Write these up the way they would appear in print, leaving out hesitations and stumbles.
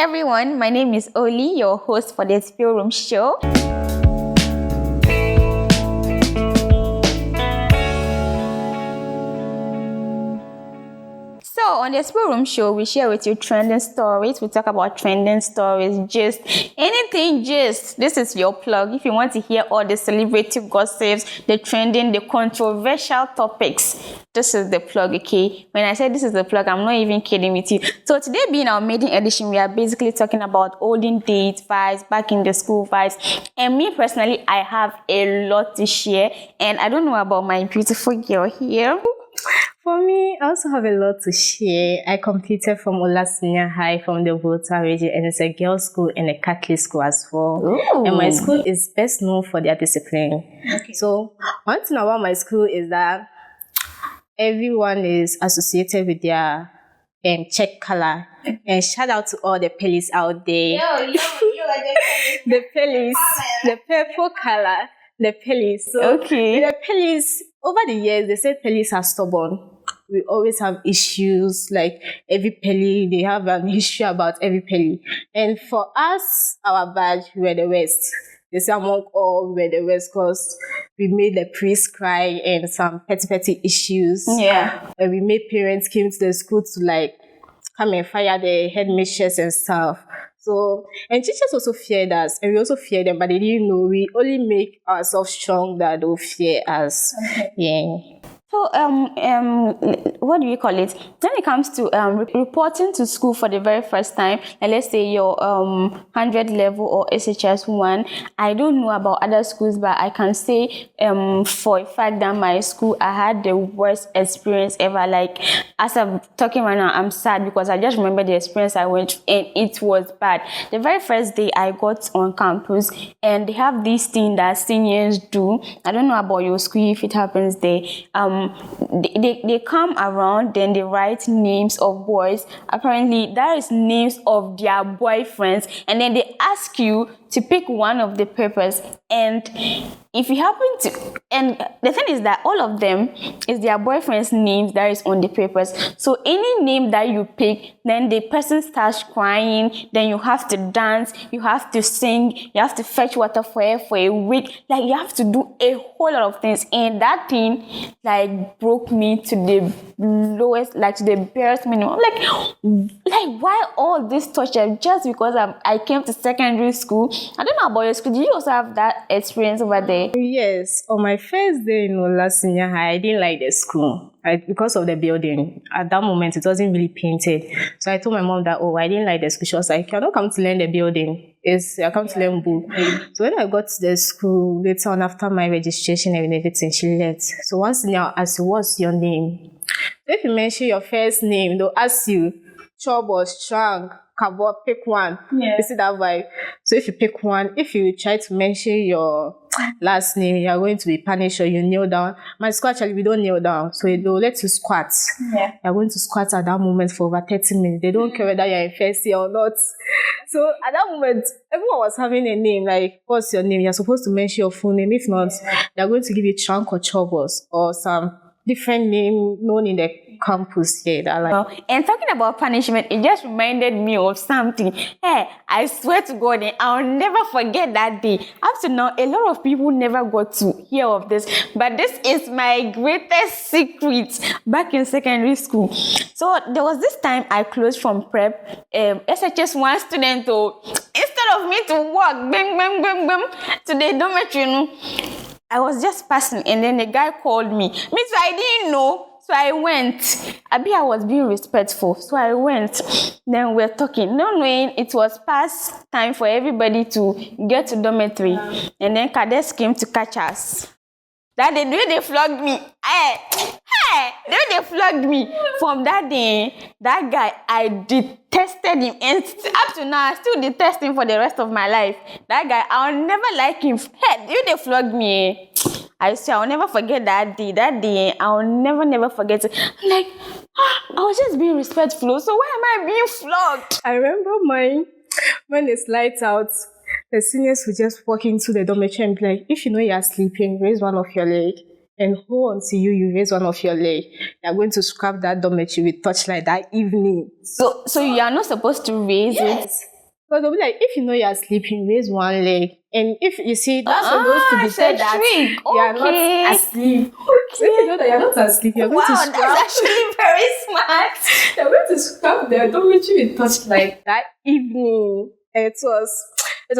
everyone, my name is Oli, your host for the Spill Room Show. So on the Spill Room Show, we share with you trending stories. We talk about trending stories, just anything, just. This is your plug. If you want to hear all the celebrity gossips, the trending, the controversial topics, this is the plug, okay? When I say this is the plug, I'm not even kidding with you. So today being our maiden edition, we are basically talking about olden days vibes, back in the school vibes. And me personally, I have a lot to share. And I don't know about my beautiful girl here. For me, I also have a lot to share. I completed from Ola Senior High from the Volta region, and it's a girls' school and a Catholic school as well. Ooh. And my school is best known for their discipline. Okay. So, one thing about my school is that everyone is associated with their check color. And shout out to all the police out there. The police, the purple color. The police. So Okay. the police, over the years, they said police are stubborn. We always have issues, like every peli, they have an issue about every peli. And for us, our badge, we were the West. They say among all, we were the West because we made the priest cry and some petty issues. Yeah. And we made parents came to the school to like come and fire the headmistress and stuff. So, and teachers also feared us, and we also feared them, but they didn't know. We only make ourselves strong that they'll fear us. Okay. Yeah. So, what do you call it? When it comes to reporting to school for the very first time, and let's say your 100 level or SHS 1, I don't know about other schools, but I can say for a fact that my school, I had the worst experience ever. Like, as I'm talking right now, I'm sad because I just remember the experience I went through, and it was bad. The very first day I got on campus, and they have this thing that seniors do. I don't know about your school if it happens there. They come around, then they write names of boys. Apparently, that is names of their boyfriends, and then they ask you to pick one of the papers. And if you happen to, and the thing is that all of them is their boyfriend's names that is on the papers. So any name that you pick, then the person starts crying, then you have to dance, you have to sing, you have to fetch water for her for a week. Like, you have to do a whole lot of things. And that thing like broke me to the lowest, like to the barest minimum. Like why all this torture just because I came to secondary school? I don't know about your school. Do you also have that experience over there? Yes. On my first day in Ola Senior High, I didn't like the school because of the building. At that moment, it wasn't really painted. So I told my mom that, I didn't like the school. She was like, you're not come to learn the building. I come to learn book. So when I got to the school, later on after my registration and everything, she left. So once now, as what's your name? So if you mention your first name, they'll ask you, Chobo, Strang, Kabo, pick one. Yeah. You see that vibe? So if you pick one, if you try to mention your last name, you are going to be punished or you kneel down. My school actually, we don't kneel down. So they'll let you squat. Yeah. You're going to squat at that moment for over 30 minutes. They don't care whether you're in first year or not. So at that moment, everyone was having a name, like, what's your name? You're supposed to mention your full name. If not, they're going to give you Trunk or Chobos or some different name known in the campus here. And talking about punishment, it just reminded me of something. Hey, I swear to God, I'll never forget that day. Up to now, a lot of people never got to hear of this, but this is my greatest secret back in secondary school. So there was this time I closed from prep, SHS 1 student, instead of me to walk, bang, bang, bang, bang, to the dormitory, I was just passing, and then the guy called me. Me too, I didn't know. So I went. I was being respectful. So I went. Then we're talking. Not knowing it was past time for everybody to get to dormitory. And then cadets came to catch us. That day, the way they flogged me. The way they flogged me. From that day, that guy, I detested him. And up to now, I still detest him for the rest of my life. That guy, I'll never like him. The way they flogged me. I swear, I'll never forget that day. That day, I'll never forget it. Like, I was just being respectful. So why am I being flogged? I remember mine, when it's lights out, the seniors would just walk into the dormitory and be like, if you know you're sleeping, raise one of your leg. and hold on to you raise one of your leg. You're going to scrap that dormitory with torchlight that evening. So you are not supposed to raise it. Because they'll be like, if you know you're sleeping, raise one leg. And if you see, that's supposed to be said that trick. you are not asleep. So if you know that you're not asleep, you're going to scrap. That's actually very smart. You're going to scrap the dormitory with torchlight that evening. And it was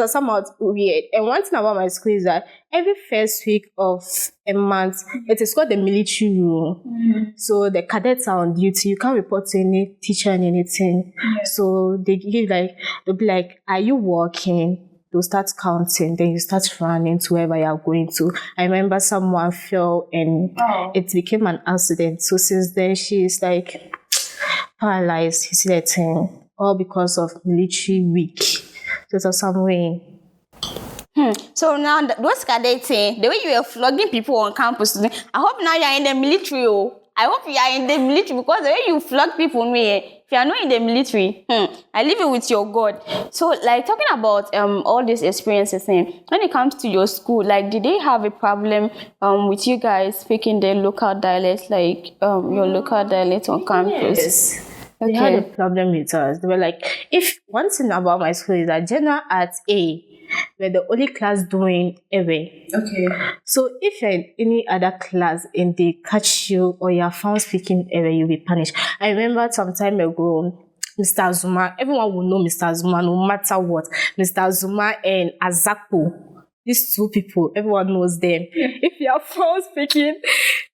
somewhat weird. And one thing about my school is that every first week of a month, it is called the military rule. So the cadets are on duty. You can't report to any teacher and anything. So they'll be like, are you working? They'll start counting. Then you start running to wherever you're going to. I remember someone fell and it became an accident. So since then, she is like paralyzed. You see that thing? All because of military week. So some way. So now those cadets, the way you were flogging people on campus, I hope now you are in the military. I hope you are in the military, because the way you flog people, if you are not in the military, I leave it with your God. So like talking about all these experiences, when it comes to your school, like did they have a problem with you guys speaking the local dialect, like your local dialect on campus? Yes. They had a problem with us. They were like, if one thing about my school is that general arts A, we're the only class doing away. Okay. So if you're in any other class and they catch you or you're found speaking away, you'll be punished. I remember some time ago, Mr. Zuma, everyone will know Mr. Zuma no matter what. Mr. Zuma and Azakpo. These two people, everyone knows them. If you are found speaking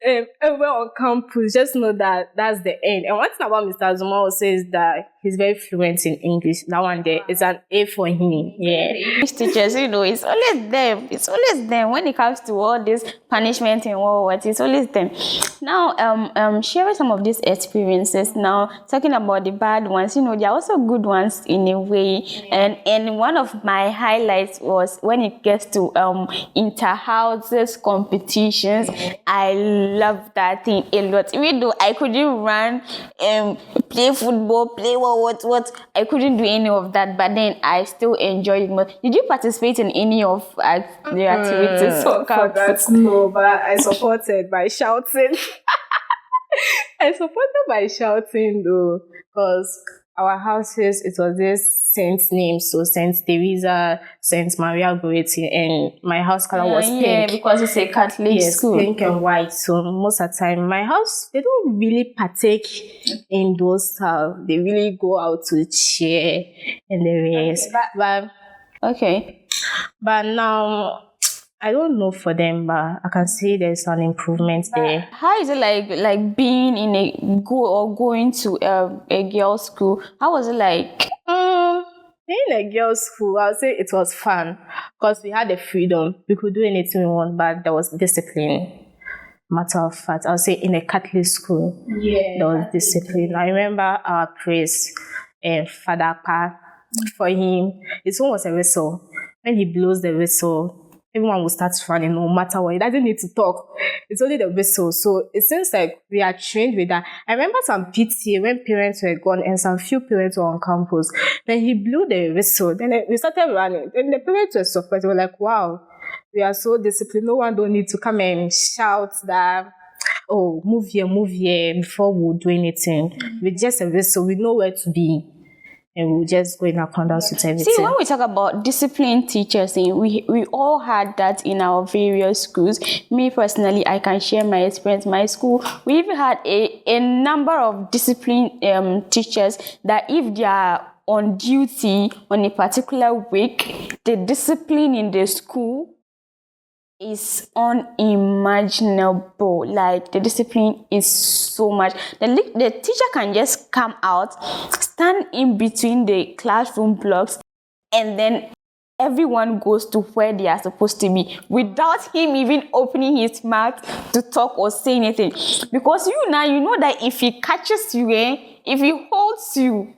everywhere on campus, just know that that's the end. And one thing about Mr. Zuma also is that he's very fluent in English. That one there is an A for him. Yeah. English teachers, it's always them. It's always them when it comes to all this punishment and what it's always them. Now, sharing some of these experiences. Now, talking about the bad ones, there are also good ones in a way. And one of my highlights was when it gets to inter-houses competitions. I love that thing a lot. Even though I couldn't run, play football, play what, I couldn't do any of that. But then I still enjoyed it more. Did you participate in any of the activities? No, but I supported by shouting. I supported by shouting though, because our houses, it was this saint name, so Saint Teresa, Saint Maria Goretti, and my house color was pink. Yeah, because it's a Catholic school. Pink and white. So most of the time, my house, they don't really partake in those stuff. They really go out to cheer and the rest. But now, I don't know for them, but I can see there's an improvement there. How is it like being in going to a girls' school? How was it like? Being a girls' school, I would say it was fun because we had the freedom. We could do anything we want, but there was discipline. Matter of fact, I would say in a Catholic school, there was discipline. I remember our priest, Father Pa, for him, his one was a whistle. When he blows the whistle, everyone will start running no matter what. He doesn't need to talk. It's only the whistle. So it seems like we are trained with that. I remember some PTA when parents were gone and some few parents were on campus. Then he blew the whistle. Then we started running. Then the parents were surprised. They were like, wow, we are so disciplined. No one don't need to come and shout that, oh, move here before we'll do anything. With just a whistle, we know where to be. And we'll just go in accordance with everything. See, when we talk about disciplined teachers, we all had that in our various schools. Me personally, I can share my experience. My school, we even had a number of disciplined teachers that if they are on duty on a particular week, the discipline in the school is unimaginable. Like the discipline is so much. The teacher can just come out, stand in between the classroom blocks, and then everyone goes to where they are supposed to be without him even opening his mouth to talk or say anything. Because you know that if he catches you, if he holds you,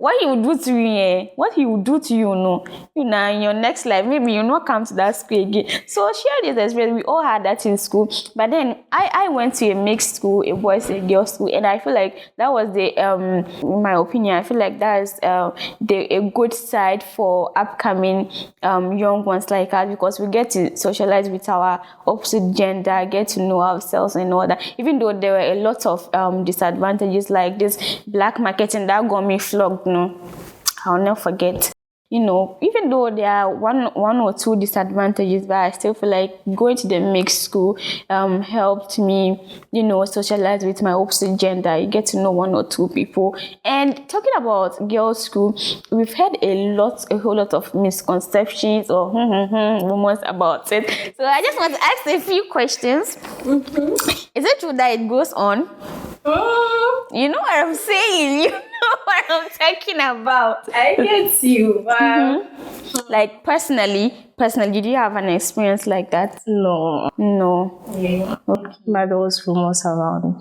what he would do to you, what he would do to you, no, you know, in your next life, maybe you'll not come to that school again. So share this experience. We all had that in school, but then I went to a mixed school, a boys and girls school, and I feel like that was the in my opinion, I feel like that is a good side for upcoming young ones like us, because we get to socialize with our opposite gender, get to know ourselves and all that. Even though there were a lot of disadvantages, like this black marketing that got me flogged, no, I'll never forget. You know, even though there are one or two disadvantages, but I still feel like going to the mixed school helped me, you know, socialize with my opposite gender. You get to know one or two people. And talking about girls' school, we've heard a whole lot of misconceptions or rumors about it. So I just want to ask a few questions. Is it true that it goes on? You know what I'm saying? You know what I'm talking about. I get you. Like personally, did you have an experience like that? No. Yeah. Okay. But there was rumors around.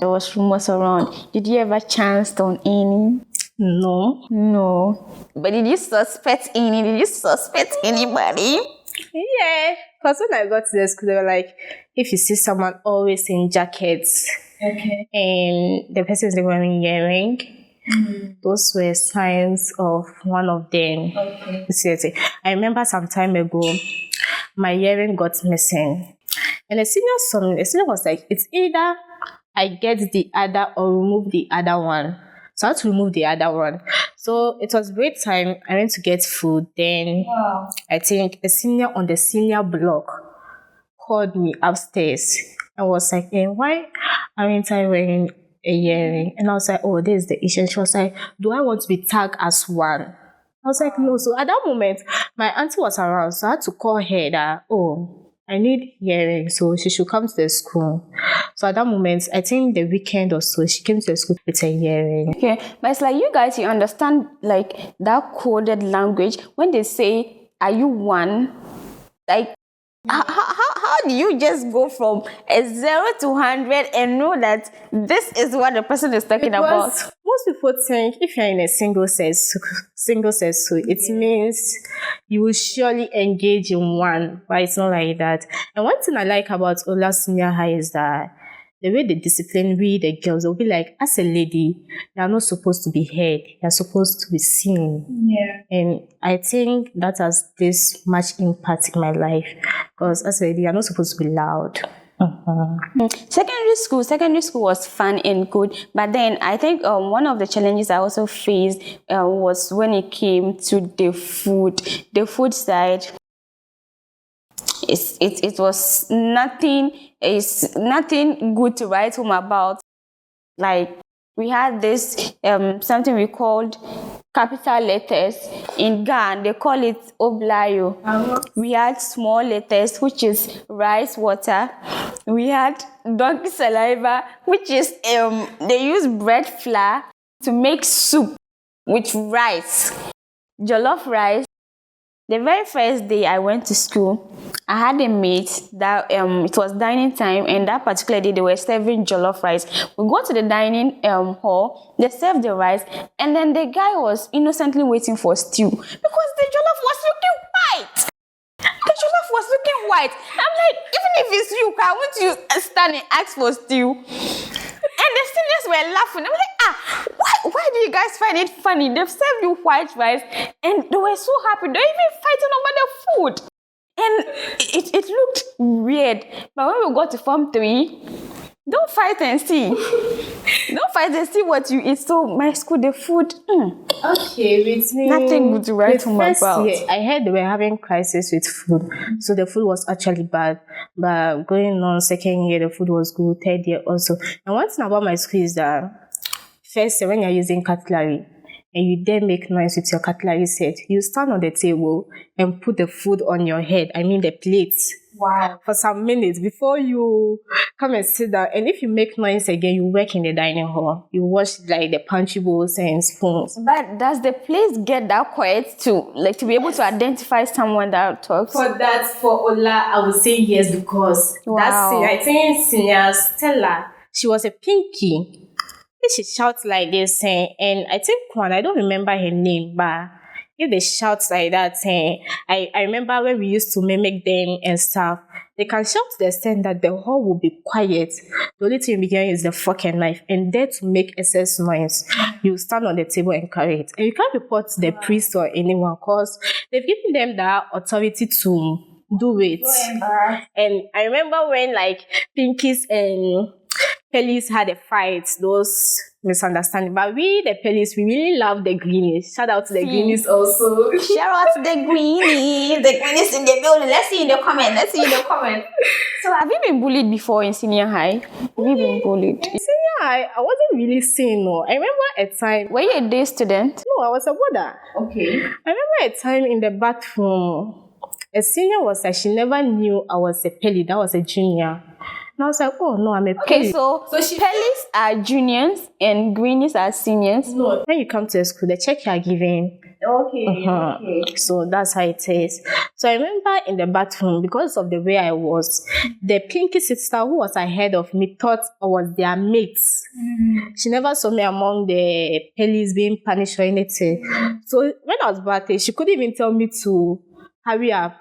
Did you ever chance on any? No. But did you suspect any? Did you suspect anybody? Yeah. Because when I got to the school, they were like, if you see someone always in jackets, okay, and the person is wearing earring, those were signs of one of them. Okay. Seriously. I remember some time ago, my earring got missing. And the senior was like, it's either I get the other or remove the other one. So I had to remove the other one. So it was break time. I went to get food. Then I think a senior on the senior block called me upstairs and was like, hey, why aren't I wearing a earring? And I was like, oh, this is the issue. She was like, do I want to be tagged as one? I was like, no. So at that moment, my auntie was around. So I had to call her that, oh, I need earrings, so she should come to the school. So at that moment, I think the weekend or so, she came to the school with a earring. Okay, but it's like you guys, you understand like that coded language when they say, are you one? Like, how do you just go from a 0 to 100 and know that this is what the person is talking about? Most people think if you're in a single sex school, it means you will surely engage in one, but it's not like that. And one thing I like about Ola Senior High is that the way they discipline we, the girls, they'll be like, as a lady, you're not supposed to be heard. You're supposed to be seen. Yeah. And I think that has this much impact in my life. Because as a lady, you're not supposed to be loud. Secondary school was fun and good, but then I think one of the challenges I also faced was when it came to the food side. It was nothing good to write home about. Like, we had this something we called capital letters. In Ghana they call it oblayo. We had small letters, which is rice water. We had donkey saliva, which is they use bread flour to make soup with rice, jollof rice. The very first day I went to school, I had a mate that it was dining time, and that particular day they were serving jollof rice. We go to the dining hall, they served the rice, and then the guy was innocently waiting for stew because the jollof was looking white. The jollof was looking white. I'm like, even if it's you, I want you stand and ask for stew. And the seniors were laughing. I'm like, why do you guys find it funny? They've served you white rice and they were so happy. They're even fighting over the food. And it looked weird. But when we got to Form 3, don't fight and see. Don't fight and see what you eat. So my school, the food, okay, with me, nothing good to write home about. Year, I heard they were having crisis with food. So the food was actually bad. But going on second year, the food was good. Third year also. And one thing about my school is that first year, when you're using cutlery, and you then make noise with your cutlery set, you stand on the table and put the food on your head, I mean the plates. Wow. For some minutes before you come and sit down. And if you make noise again, you work in the dining hall. You wash like the punchy bowls and spoons. But does the place get that quiet to be able to identify someone that talks? For Ola, I would say yes, because wow. I think senior Stella, she was a pinky. if she shouts like this, and I think one, I don't remember her name, but if they shout like that, I remember when we used to mimic them and stuff. They can shout to the extent that the hall will be quiet. The only thing you be hearing is the fork and knife. And there to make excess noise, you stand on the table and carry it. And you can't report to the priest or anyone because they've given them that authority to do it. And I remember when like Pinkies and Pellies had a fight, those misunderstanding. But we, the Pellies, we really love the greenies. Shout out to the greenies also. Shout out to the greenies. The greenies in the building. Let's see in the comment. So have you been bullied before in senior high? Have you been bullied? Senior high, I wasn't really saying no. I remember a time. Were you a day student? No, I was a boarder. Okay. I remember a time in the bathroom. A senior was like, she never knew I was a Pelly. That was a junior. And I was like, oh no, I'm a Pelly. Okay, so Pellies are juniors and greenies are seniors. No, when you come to the school, they check you are giving. Okay, okay. So that's how it is. So I remember in the bathroom, because of the way I was, the Pinky sister who was ahead of me thought I was their mates. She never saw me among the Pellies being punished or anything. So when I was bathing, she couldn't even tell me to hurry up.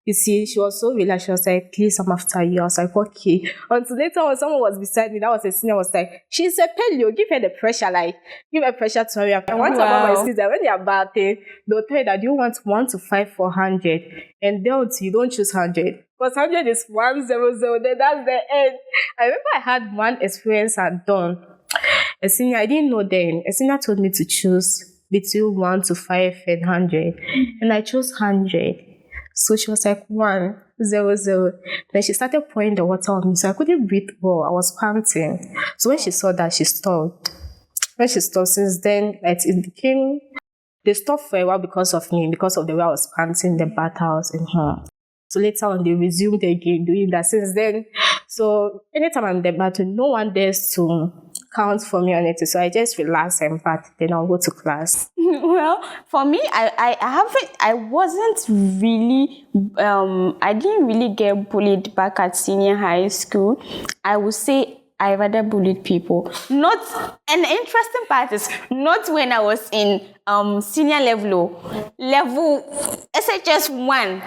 You see, she was so relaxed. She was like, please, I'm after you. I was like, okay. Until later when someone was beside me, that was a senior, was like, she's a Pelly, give her the pressure, like, give her pressure to hurry up. And one time my sister, when they're bathing, they'll tell you that you want 1 to 5 for 100. And then you don't choose 100. Because 100 is 100, then that's the end. I remember I had one experience I'd done. A senior, I didn't know then. A senior told me to choose between 1 to 5 and 100. And I chose 100. So she was like 100. Then she started pouring the water on me, so I couldn't breathe well. I was panting. So when she saw that, she stopped. When she stopped, since then, like it became, they stopped for a while because of me, because of the way I was panting, the battles in her. So later on, they resumed again doing that. Since then, so anytime I'm in the battle, no one dares to count for me on it. So I just relax and bat, then I'll go to class. Well, for me, I wasn't really, I didn't really get bullied back at senior high school. I would say I rather bullied people. Not, and the interesting part is not when I was in senior level SHS 1.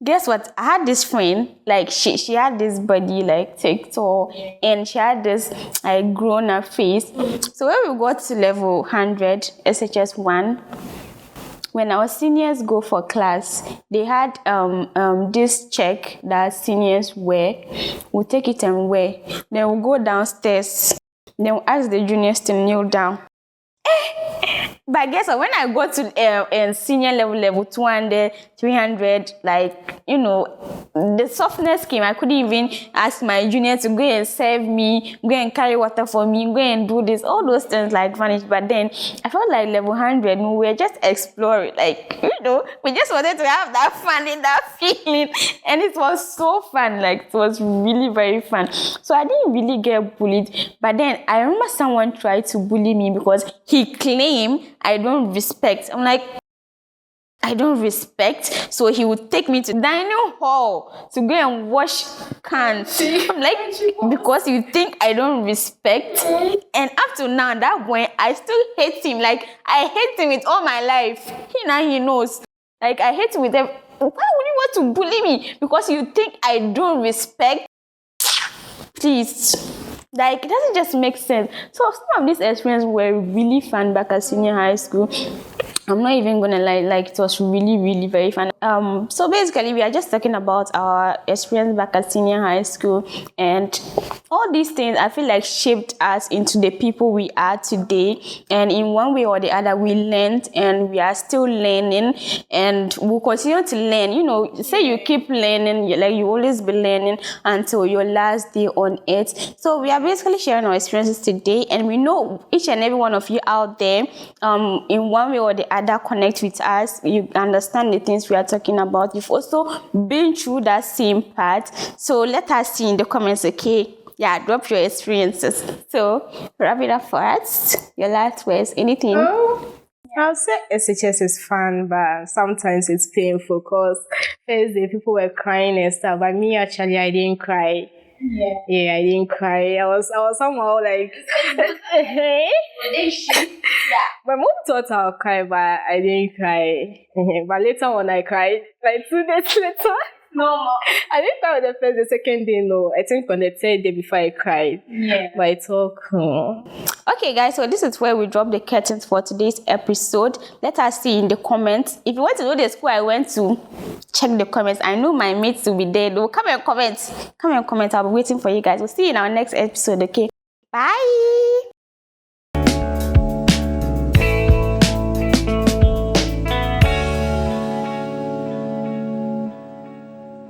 Guess what? I had this friend, like she had this body like TikTok, and she had this like grown up face. So when we got to level 100 SHS 1, when our seniors go for class, they had this check that seniors wear. We'll take it and wear. Then we'll go downstairs. Then we'll ask the juniors to kneel down. But guess what? When I got to senior level 200, 300, like, you know, the softness came. I couldn't even ask my junior to go and serve me, go and carry water for me, go and do this. All those things like vanished. But then I felt like level 100, we were just exploring. Like, you know, we just wanted to have that fun and that feeling. And it was so fun. Like, it was really very fun. So I didn't really get bullied. But then I remember someone tried to bully me because he claimed I don't respect. I'm like, I don't respect. So he would take me to dining hall to go and wash cans. I'm like, because you think I don't respect? And up to now, that point, I still hate him. Like, I hate him with all my life. He knows. Like, I hate him with them. Why would you want to bully me? Because you think I don't respect? Please. Like, it doesn't just make sense. So some of these experiences were really fun back at senior high school. I'm not even gonna lie, like it was really, really very fun. So basically we are just talking about our experience back at senior high school, and all these things I feel like shaped us into the people we are today. And in one way or the other, we learned and we are still learning, and we'll continue to learn. You know, say you keep learning, like you always be learning until your last day on earth. So we are basically sharing our experiences today, and we know each and every one of you out there, in one way or the other, connect with us. You understand the things we are talking about. You've also been through that same part. So let us see in the comments, okay? Yeah, drop your experiences. So wrap it up for us. Your last words, anything? I'll say SHS is fun, but sometimes it's painful because first day people were crying and stuff. But me, actually, I didn't cry. Yeah, I didn't cry. I was somehow like, my mom thought I'll cry, but I didn't cry. But later on, I cried like 2 days later. No more. I didn't cry on the first, the second day. No, I think on the third day before I cried. Yeah. But it's all cool. Okay, guys, so this is where we drop the curtains for today's episode. Let us see in the comments. If you want to know the school I went to, check the comments. I know my mates will be there. They'll come and comment. Come and comment. I'll be waiting for you guys. We'll see you in our next episode, okay? Bye.